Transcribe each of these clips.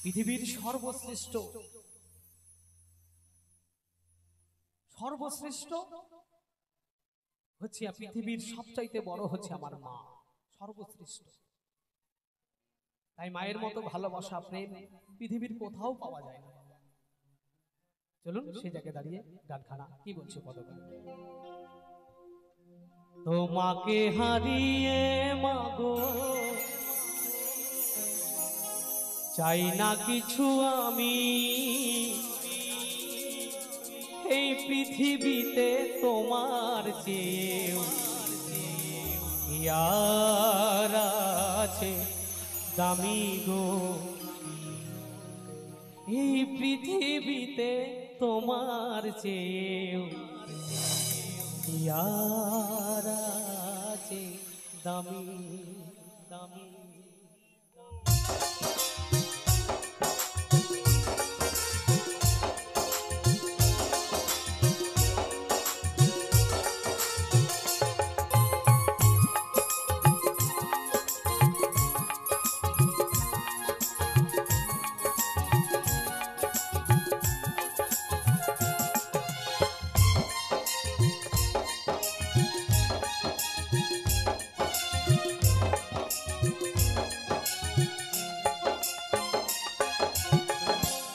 পৃথিবীর সর্বশ্রেষ্ঠ সর্বশ্রেষ্ঠ হচ্ছে পৃথিবীর সবচাইতে বড় হচ্ছে আমার মা, সর্বশ্রেষ্ঠ। তাই মায়ের মতো ভালোবাসা প্রেম পৃথিবীর কোথাও পাওয়া যায় না। চলুন সেই জায়গায় দাঁড়িয়ে গানখানা কি বলছে পদগান। তোমাকে হারিয়ে মাগো চাই না কিছু আমি, এই পৃথিবীতে তোমার চেয়েও আর আছে দামি গো, এই পৃথিবীতে তোমার চেয়েও আর আছে দামি দামি।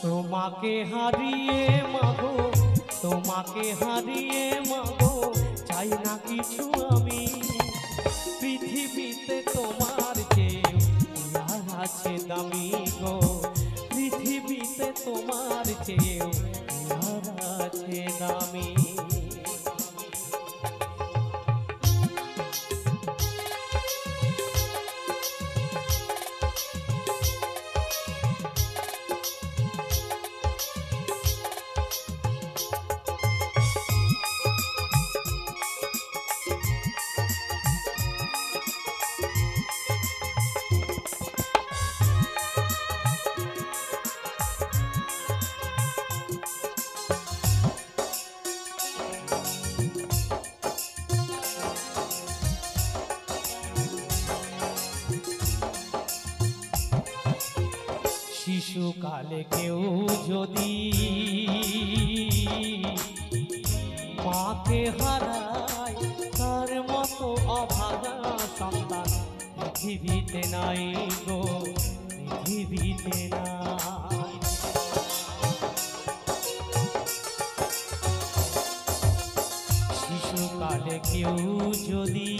তোমাকে হারিয়ে মাগো, তোমাকে হারিয়ে মাগো চাই না কিছু আমি, পৃথিবীতে তোমার চেয়েও আর আছে দামি গো, পৃথিবীতে তোমার চেয়েও আর আছে দামি। শিশুকালে কেউ যদি মাকে হারায়, তার মতো অভাগা সন্তান পৃথিবীতে নাই গো, পৃথিবীতে নাই। শিশুকালে কেউ যদি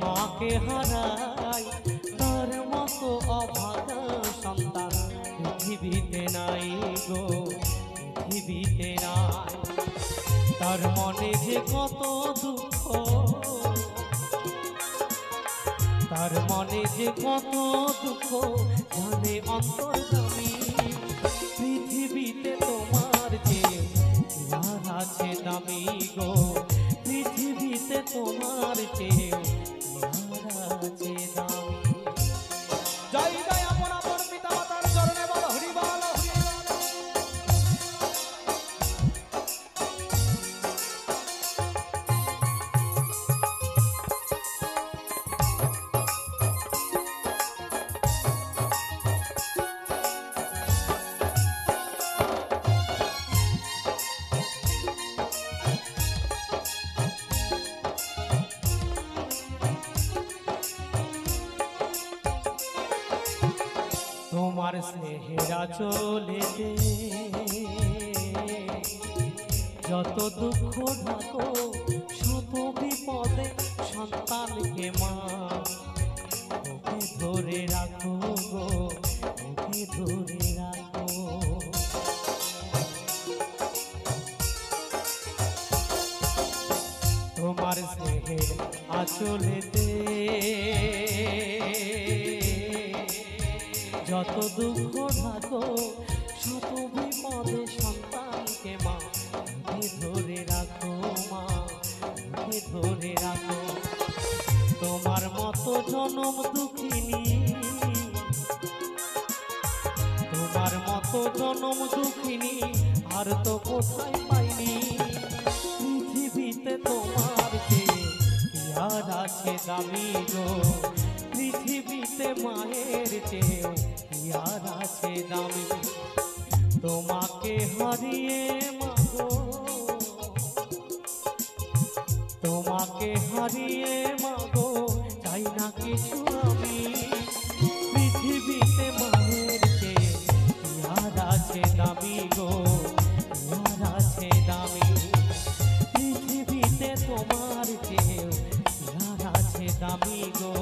মাকে হারায়, অভাগা সন্তান পৃথিবীতে নাই গো, পৃথিবীতে নাই। তার মনে যে কত দুঃখ, তার মনে যে কত দুঃখ জানে অন্তর্যামী, পৃথিবীতে তোমার যে আর আছে দামি গো, পৃথিবীতে তোমার যে আর আছে দামি। জয় জয় আপন আপন পিতা মাতার চরণে বল হরি বল। তোমার স্নেহের আঁচলেতে যত দুঃখ ঢাকো, শত বিপদে সন্তানকে মা ওকে ধরে রাখো গো, ওকে ধরে রাখো। তোমার স্নেহের আঁচলেতে যত দুঃখ ঢাকো, শত বিপদে সন্তানকে মা ওকে ধরে রাখো, মা ওকে ধরে রাখো। তোমার মতো জনম দুঃখিনী, তোমার মতো জনম দুঃখিনী আর তো কোথায় পাইনি, পৃথিবীতে তোমার যে আর আছে দামি গো, পৃথিবীতে মায়ের চেয়েও কি আর আছে দামি, তোমাকে হারিয়ে মাগো, তোমাকে হারিয়ে মাগো চাই না কিছু আমি। পৃথিবীতে মায়ের চেয়ে কি আর আছে দামি গো, কি আর আছে দামি। পৃথিবীতে তোমার চেয়েও কি আর আছে দামি গো।